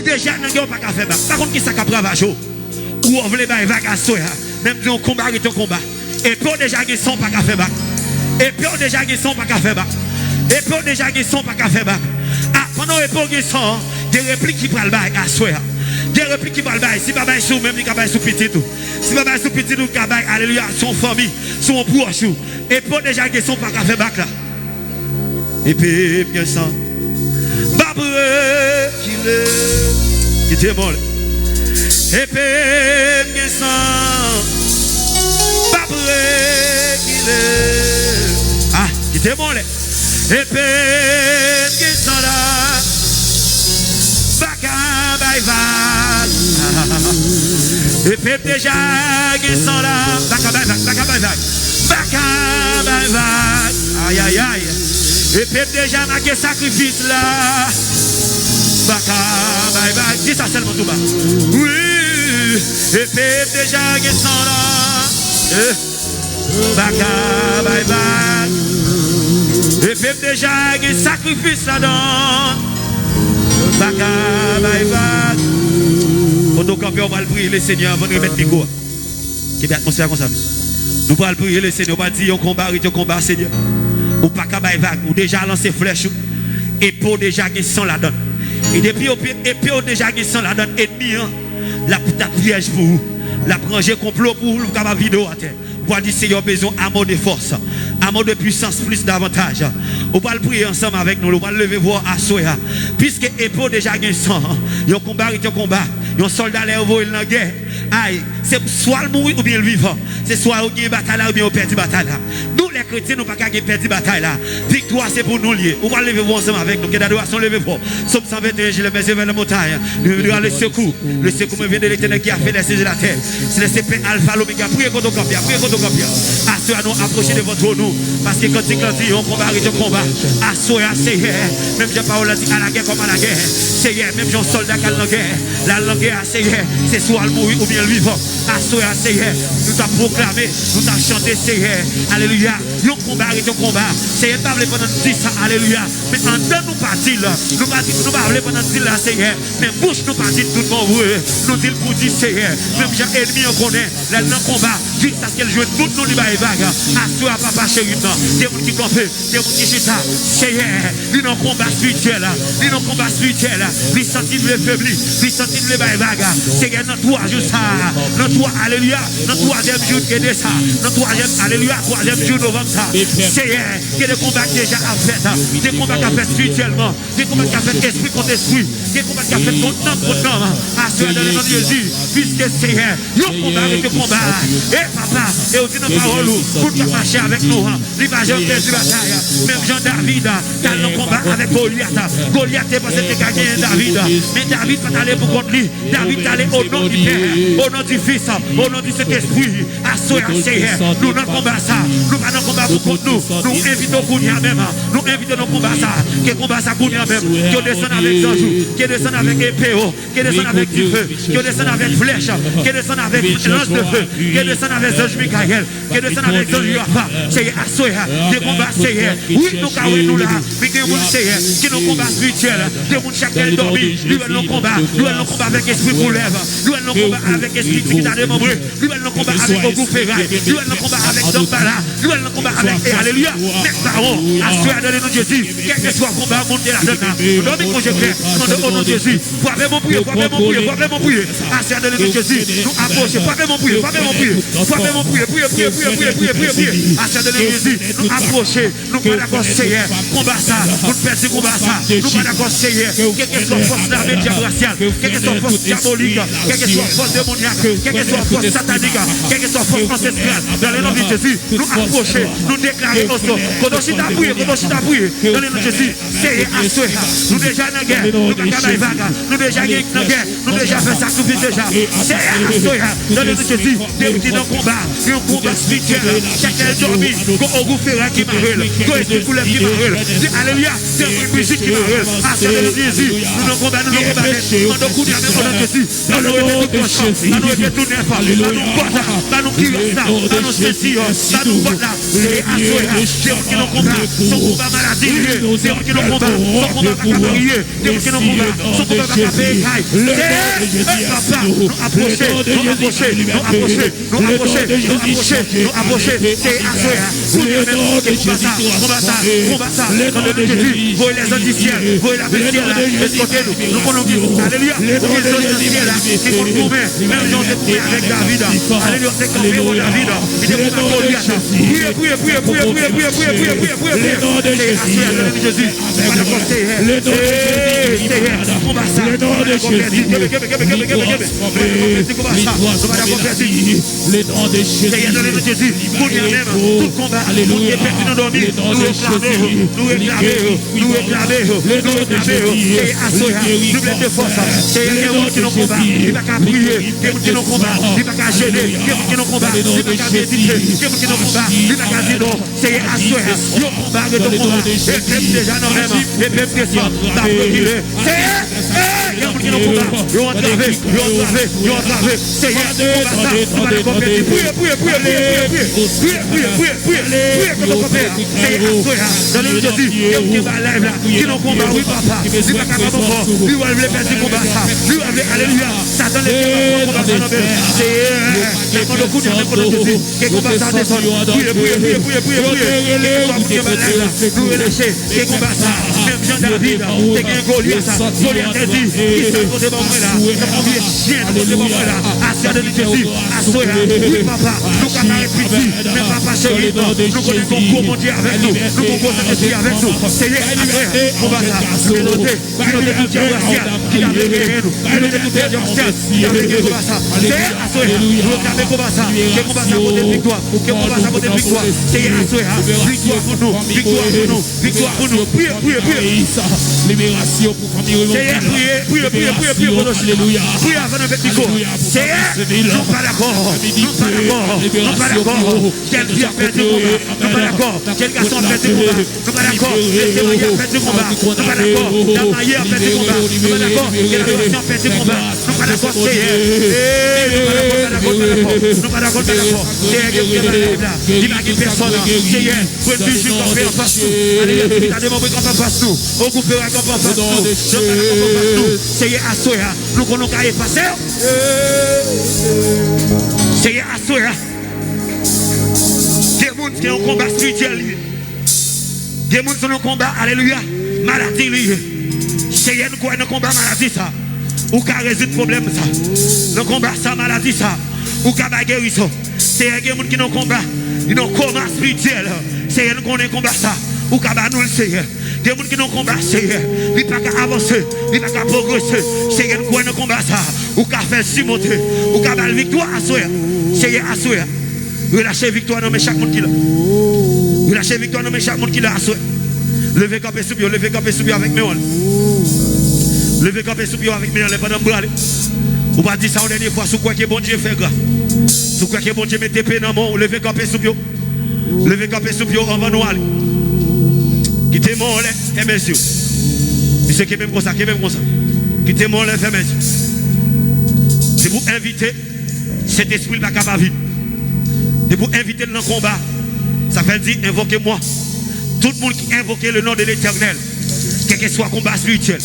déjà, nous n'avons pas qu'à faire. Par contre, qui ça qu'à bravager? Ou on veut faire vague à soi. Même si on combat et on combat. Et pour déjà, ils sont pas qu'à faire. Et pour déjà, ils sont pas qu'à faire. Et pour déjà, ils sont pas qu'à faire. Ah, pendant les pour ils sont, des répliques qui parlent à soi. Des répliques qui parlent bail. Si papa est sous, même il est sous petit tout. Si papa est sous petit tout, alléluia, son famille, son proche. Et pour déjà, ils sont pas qu'à faire bac là. Et puis, bien ça. Babre qu'il est. Qui était mort. Et puis, bien ça. Babre qu'il est. Ah, qui était mort. Et puis, bien ça là. Baka bye bye. Et puis, déjà, ils sont là. Baka bye bye. Baka bye bye. Baka bye bye. Aïe aïe aïe. Et puis déjà marqué sacrifice là. Baka bye bye. Dis ça seulement tout bas. Oui. Et puis déjà ils sont là. Baka bye bye. Et puis déjà ils sacrifice là-dedans. Baka bye bye. Quand on campe, on va prier le Seigneur avant de remettre les cours. Qui est l'atmosphère comme ça. Nous allons prier le Seigneur. On va dire on combat Seigneur. Ou pas qu'à vague, ou déjà lancé flèche, et pour déjà qui sont la donne. Et depuis, et puis déjà qui sont la donne, ennemi, la piège pour vous, la ranger complot pour vous, comme vidéo à terre. Pour dire Seigneur, besoin amour de force, amour de puissance, plus davantage. On va le prier ensemble avec nous, on va lever voir à Soya. Puisque et pour déjà qui sont, ils ont combat, ils ont combat, ils ont soldat les envoyés dans la guerre. Aïe, c'est soit le mourir ou bien le vivant. C'est soit au gain bataille ou bien au perdre bataille là. Nous les chrétiens, nous pas qu'à perdre bataille là. Victoire c'est pour nous lier. On va lever vous ensemble avec nous. Que d'adoration lever vous. Somme 121, je le mets vers la montagne. Nous venons le secours. Le secours me vient de l'Éternel qui a fait les cieux de la terre. C'est le CP Alpha l'Oméga. Priez contre Campia. Priez contre Campia. Assoyez nous approcher de votre nous. Parce que quand il on combat et on combat. Assoyez Seigneur. Même Jean Paul a dit à la guerre comme à la guerre. Seigneur, même Jean soldat qui a la guerre. La guerre à Seigneur. C'est soit le mourir ou bien le vivant. Assoyez Seigneur. Nous t'avons proclamé. Nous t'avons chanté Seigneur. Alléluia. Nous combat et on combat. Seigneur, pas pendant 10 ans. Alléluia. Mais en temps nous pas dire. Nous pas dire. Nous pas pendant 10 ans Seigneur. Mais bouche nous pas dire tout le monde. Nous disons pour dire Seigneur. Même Jean ennemi on connaît. Là dans combat. Juste à ce qu'elle joue tout nous lui baille vague. Assoyez papa chéri. Des gens qui campent. Des gens qui chita. Seigneur. Nous dans combat spirituel. Nous dans combat spirituel. Nous sentir le faibli. Nous sentir le baille vague. Seigneur dans 3 jours ça. Dans 3 alléluia. Dans 3e jour que de ça. Dans 3e alléluia. 3e jour novembre ça. Seigneur. Que des combats déjà à faire. Des combats à faire spirituellement. Des combats à faire esprit contre esprit. Des combats à faire contre homme contre homme. Assoyez dans le nom de Jésus. Puisque Seigneur. Nous combat avec le combat. Et papa. Et aussi dans parole. Pour pas marcher avec nous. L'image de bataille. Même Jean-David. Dans le combat avec Goliath. Goliath est parce que gagné David. Mais David pas aller pour contre lui. David est allé au nom du Père. Au nom du Fils. Au nom du Saint-Esprit. Assoyez Seigneur. Nous dans combat ça. Nous pas dans combat pour contre nous. Nous invitons Kounia même. Nous invitons dans combat ça. Que combat ça Kounia même. Qui descend avec Zanjou. Qui descend avec épée. Qui descend avec du feu. Qui descend avec flèche. Qui descend avec lance de feu. Qui descend avec Zanjou Michael. Qui descend avec Zanjou Yafa. Seigneur, assoyez. Des combats Seigneur. Oui, nous carrés nous là. Mais des gens Seigneur. Qui nous combat spirituel. Des gens chacun dormi. Nous allons combat. Nous allons combat avec esprit pour lèvres. Nous allons combat avec esprit qui t'a démembré. Nous allons combat avec Ogou Ferraille. Nous allons combat avec Dombala. Nous allons combat avec Alléluia. Mais parents, assoyez dans le nom de Jésus. Quel que soit le combat, montez la donne. Nous donnons congé clair. Au nom de Jésus. Faut vraiment prier. Faut vraiment prier. Faut vraiment prier. Assoyez dans le nom de Jésus. Nous approchez. Faut vraiment prier. Faut vraiment prier. Faut vraiment prier. Prier. Assoyez dans le nom de Jésus. Nous approchez. Nous pas d'accord Seigneur. Combat ça. Nous perdons combat ça. Nous pas d'accord Seigneur. Quel que soit force d'armée diabrasiale. Quel que soit force diabolique. Quel que soit force démoniaque. Quel que soit force satanique. Quel que soit force ancestrale. Dans le nom de Jésus. Nous approcher. Nous déclarer au sol. Quand on s'y appuie. Dans le nom de Jésus. Seigneur, assoyez. Nous déjà dans la guerre. Nous pas dans la vague. Nous déjà dans la guerre. Nous déjà fait sacrifice déjà. Seigneur, assoyez. Dans le nom de Jésus. Des petits dans combat spirituel. Quelqu'un dormi, qu'on goût ferré qui m'arrête, qu'on esprit couleur qui m'arrête. Alléluia, c'est une musique qui m'arrête. À ce nom de Jésus, nous nous combattons, nous nous combattons. On nous coude à même on Jésus. Dans nous remet tout prochain, dans nous remet tout neuf, dans nous porte, dans nous qui reste là, dans nous ceci, dans nous porte là. C'est à c'est qui nous combat, son combat maladie, c'est qui nous combat, son combat pas marié, c'est qui nous combat, son combat pas payer. C'est papa, nous approcher, nous approcher, nous approcher, nous approcher, nous approcher, nous approcher. C'est à combat ça, dans le Jésus, voyez les autres du ciel, voyez la bestiole là, de côté nous connaissons, alléluia, les autres du ciel là, qui font nous même gens se prier avec David, alléluia, c'est comme pour David, il est pour Goliath, priez, c'est assuré dans le nom de Jésus, combat ça, le nom de Jésus, tout combat, alléluia, nous réclamons, c'est assuré, nous voulons de force, c'est les gens qui nous combattent, il va qu'à prier, les gens qui nous combattent, il va qu'à gêner, les gens qui nous combattent, il va qu'à méditer, les gens qui nous combattent, il va qu'à dire non, c'est assuré, le combat de ton combat, et même déjà non même, et même question, d'approcher, c'est, les gens qui nous combattent, ils ont entravé, c'est combat ça, on va le compétir, priez, que ton compère, c'est assuré, dans le nom de Jésus, les gens qui va live là, qui nous combattent, oui papa, il va qu'à pas mort, lui va le faire du combat ça, lui va le, alléluia, Satan les combat ça, c'est le coup de Jésus, qui combat ça descend, priez, nous relâcher, qui combat ça, même Jean David, c'est qu'un Goliath a dit, qui s'est posé pour moi là, c'est mon vieux chien, c'est pour moi là, assuré de Jésus, assuré, oui papa, nous camarades petits, mais papa chéri, nous connaissons gros mon Dieu avec nous, nous connaissons Jésus avec nous, c'est assuré, combat ça, nous noter, tout Dieu racial, qui a révélé nous, nous noter tout Dieu racial, qui a révélé combat ça, c'est assuré, nous avons combat ça, qui combat ça pour des victoires, qui combat ça pour des victoires, c'est assuré, victoire pour nous, priez, libération pour famille, priez pour nos alléluia, priez avant de mettre micro, c'est nous pas d'accord, quel Dieu a fait du combat, nous pas d'accord, quel garçon a fait du combat, nous pas d'accord, quel Maria a fait du combat, nous pas d'accord, la Maria a fait du combat, nous pas d'accord, quel relation a fait du combat, nous pas d'accord, nous pas d'accord, c'est il va qu'il personne, c'est pour une vie qu'on fait en face nous, allez, t'as demandé qu'on en face nous, au groupe qu'on en face nous, c'est assuré, nous qu'on a effacé, c'est assuré. Des gens qui ont un combat spirituel, des gens qui ont un combat, alléluia, maladie, c'est un combat maladie ça, ou qui résout le problème ça, le combat ça, maladie ça, ou qui a guérison, c'est des gens qui ont un combat, ils ont un combat spirituel, c'est un combat ça, ou qui a nous le Seigneur. Des gens qui n'ont combat, Seigneur, ils ne peuvent pas avancer, ils ne peuvent pas progresser. Seigneur, nous avons combat ça, ou qu'à faire surmonter, ou qu'à faire la victoire à soi. Seigneur, à soi. Relâchez victoire dans chaque monde qui l'a. Relâchez victoire dans chaque monde qui l'a à soi. Levez campé sous pied avec moi. Levez campé sous pied avec moi, les pendant bras. Ou pas dire ça une dernière fois, sous quoi que bon Dieu fait grâce. Sous quoi que bon Dieu mette paix dans mon, levez campé sous pied. Levez campé sous pied avant nous aller. Quittez mon lait, fermez les yeux. C'est qui est même comme ça, Quittez mon lait, fermez les yeux. C'est pour inviter cet esprit de la capable. C'est pour inviter dans le combat. Ça fait dire, invoquez-moi. Tout le monde qui invoque le nom de l'Éternel, quel que soit combat spirituel,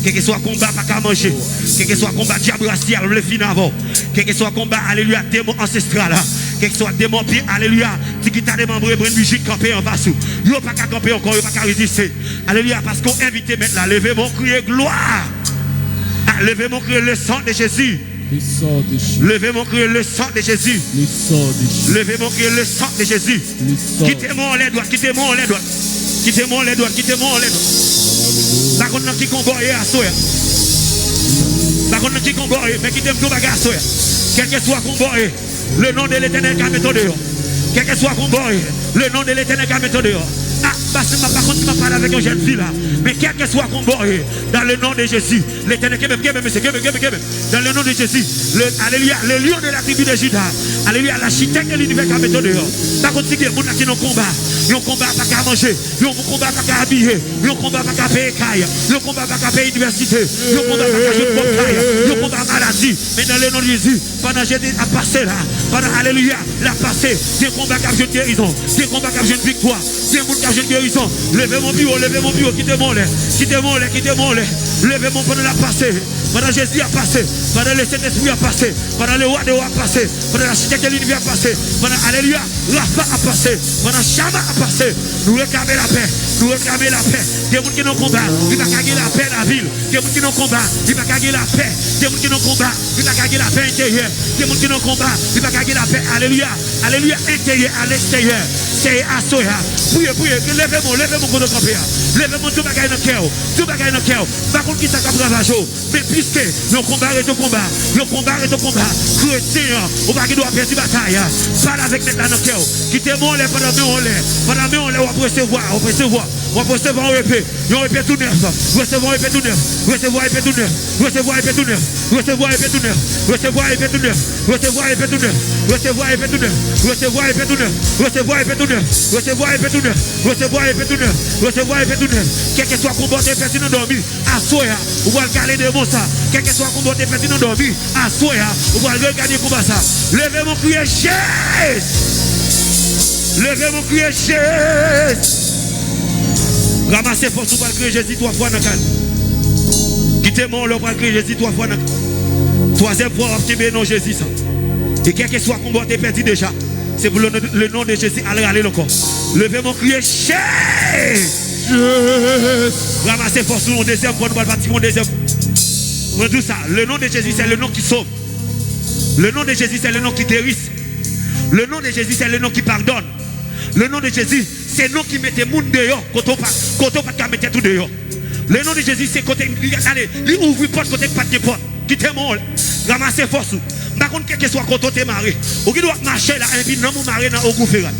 quel que soit combat pas qu'à manger, quel que soit combat diable racial, le fin avant, quel que soit combat, alléluia, démon ancestral, quel que soit démon pied, alléluia, qui t'a démembré, prendre une musique camper en bas sous. Yo pas qu'à camper encore, yo pas qu'à résister. Alléluia, parce qu'on invite maintenant, levez mon crier gloire. Levez mon crier le sang de Jésus. Levez mon crier le sang de Jésus. Levez mon crier le sang de Jésus. Quittez-moi les doigts, quittez-moi les doigts. Quittez-moi les doigts, quittez-moi les doigts. Par contre, qui combat à soya. Par contre, qui combat, mais quittez-moi tout bagage à soya. Quel que soit combat, le nom de l'Éternel qui a mis dehors. Quel que soit combat, le nom de l'Éternel qui a mis dehors. Ah, parce que je ne vais pas parler avec une jeune fille là. Mais quel que soit combat, dans le nom de Jésus, l'éternel, dans le nom de Jésus, alléluia, le lion de la tribu de Juda, alléluia, l'architecte de l'univers qui a mis dehors. Par contre, si les gens qui ont un combat, ils ont un combat pas qu'à manger, ils ont un combat pas qu'à habiller, ils ont un combat pas qu'à payer caille, ils ont un combat pas qu'à payer université, ils ont un combat pas qu'à jouer de caille, ils ont un combat maladie. Mais dans le nom de Jésus, pendant que Jésus a passé là, pendant alléluia, la passé, c'est un combat qui a joué de guérison, c'est un combat qui a joué de victoire, c'est un combat qui a joué de guérison. Levez mon bureau, quittez mon lait, levez mon pendant la passé, pendant Jésus a passé, pendant le Saint-Esprit a passé, pendant le roi de roi a passé, pendant l'architecte de l'univers a passé, pendant alléluia, Rafa a passé, pendant Chama a passé. Nous réclamons la paix, nous réclamons la paix. Des gens qui n'ont combat, il va gagner la paix dans la ville. Des gens qui n'ont combat, il va gagner la paix. Des gens qui n'ont combat, il va gagner la paix intérieure. Des gens qui n'ont combat, il va gagner la paix. Alléluia, alléluia, intérieur à l'extérieur. C'est à soi. Priez, levez-moi contre le camp. Levez-moi tout bagaille dans le cœur. Tout bagaille dans le cœur. Par contre, qui s'accapre à mais puisque le combat est au combat, chrétien, on va doit perdre la bataille. Parle avec les dans le cœur. Quittez mon lait pendant que on lait, on va recevoir, on va recevoir un épée. On épée tout neuf. Recevoir épée tout neuf. Recevoir épée tout neuf. Recevoir épée tout neuf. Recevoir épée tout neuf. Recevoir épée tout neuf. Recevoir épée tout neuf. Recevoir épée tout neuf. Recevoir épée tout neuf. Recevoir épée tout neuf. Recevoir épée tout neuf. Recevoir épée tout neuf. Recevoir épée tout neuf. Quel que soit combat de fait nous dormir, à soi, on va caler de bon ça. Quel que soit combat de fait nous dormir, à soi, on va regarder comment ça. Levez mon cri Jésus. Levez mon cri Jésus. Ramassez force pour crier Jésus 3 fois dans le calme. Quittez-moi, on va crier Jésus 3 fois dans le calme. Troisième fois, on va non Jésus. Et quel que soit combat de fait déjà, c'est pour le nom de Jésus, allez aller encore. Levez mon cri Jésus. Ramassez force sur mon deuxième fois, nous allons partir mon deuxième. Je dis ça, le nom de Jésus, c'est le nom qui sauve. Le nom de Jésus, c'est le nom qui guérit. Le nom de Jésus, c'est le nom qui pardonne. Le nom de Jésus, c'est le nom qui met les gens dehors, quand on pas mettre tout dehors. Le nom de Jésus, c'est côté, il ouvre une porte, côté pas de porte. Quittez-moi, ramassez force. Par contre, quel que soit quand on est marié, on doit marcher là, et puis non, vous mariez dans le féral.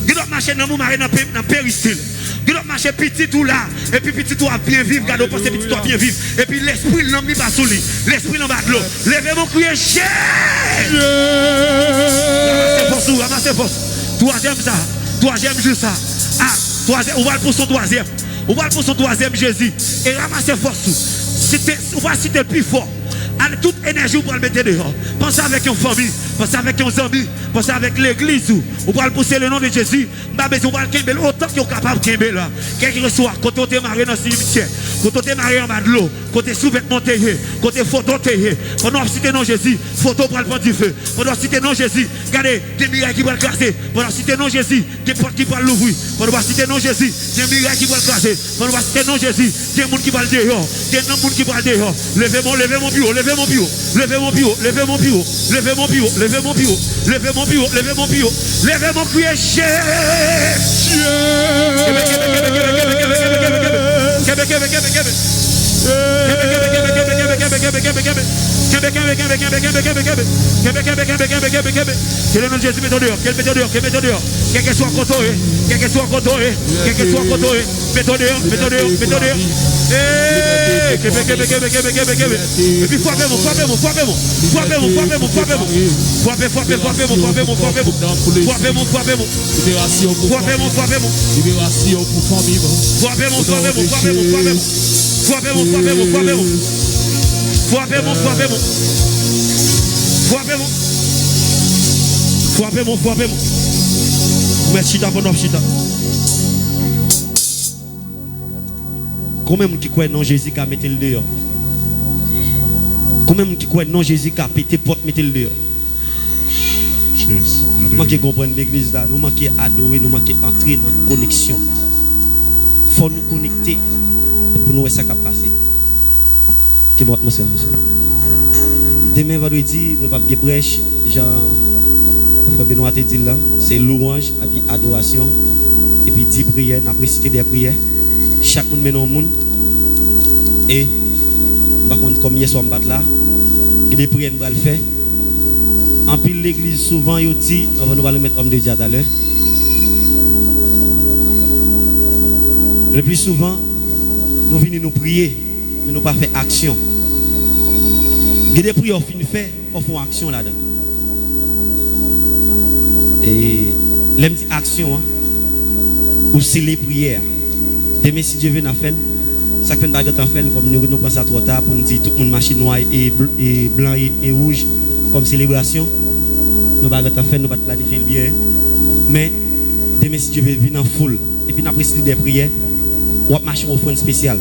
On doit marcher dans le péristyle. Tu dois marcher petit tout là, et puis petit tout à bien vivre, garde au poste petit tout à bien vivre, et puis l'esprit l'homme n'est pas sous lui, l'esprit n'en bas de l'eau. Levez mon cri, Jésus! Ramassez force. Troisième jour ça. Ah, troisième, on va pour son troisième. On va pour son troisième Jésus. Et ramassez force. On va citer le plus fort. Toute énergie, vous pouvez le mettre dehors. Pensez avec une famille, pensez avec un ami, pensez avec l'église. Vous pouvez pousser le nom de Jésus. On va le kembe autant que vous êtes capable de kembe là. Quel que soit, quand on est marié dans le cimetière, quand on est marié en bas de l'eau, quand on est sous-vêtement taillé, quand on est photo taillé, pendant que citer non Jésus, photo pour le prendre du feu. Pendant que citer non Jésus, regardez, des miracles qui vont le classer. Pendant que citer non Jésus, des portes qui vont l'ouvrir. Pendant que citer non Jésus, des miracles qui vont le classer. Pendant que citer non Jésus, des gens qui vont le dehors. Des gens qui vont le dehors. Levez mon bureau. Levez mon bureau, levez mon bureau, levez mon bureau, levez mon bureau, levez mon bureau, levez mon bureau, levez mon bureau, levez mon cri c'est le nom de Jésus, mettez dehors, quel que soit contouré, quel que soit contouré, mettez dehors. Et puis frappez-moi. Libération pour famille. Frappez-moi. Merci d'avoir chita. Combien de gens qui croient non Jésus qui a mis le dehors? Combien de gens qui croient non Jésus qui a pété porte mettre le dehors? Nous manquons comprendre l'église là, nous manquons adorer, nous manquons entrer dans la connexion. Il faut nous connecter pour nous voir ça qui a passé. Que bon atmosphère. Demain vendredi, nous pas de prêche, Jean Frère Benoît te dit là, c'est louange, et puis adoration, et puis 10 prières, après citer des prières. Chaque monde met dans le monde. Et par contre, comme hier soir, on là, il y a des prières qu'on va le faire. En pile l'église, souvent, il dit, on va nous mettre homme de Dieu à l'heure. Le plus souvent, nous venons nous prier, mais nous pas faire action. Il y a des prières fin fait, pour faire action là-dedans. Et l'aime dit action, hein, ou c'est les prières. Demain, si Dieu veut nous faire, ça fait une baguette en fait, comme nous pensons trop tard pour nous dire tout le monde machine noire et blanc et rouge comme célébration. Nous baguettes en fait, nous pas planifier bien. Mais demain, si Dieu veut venir en foule, et puis nous préciser des prières, on va marcher au fond spécial.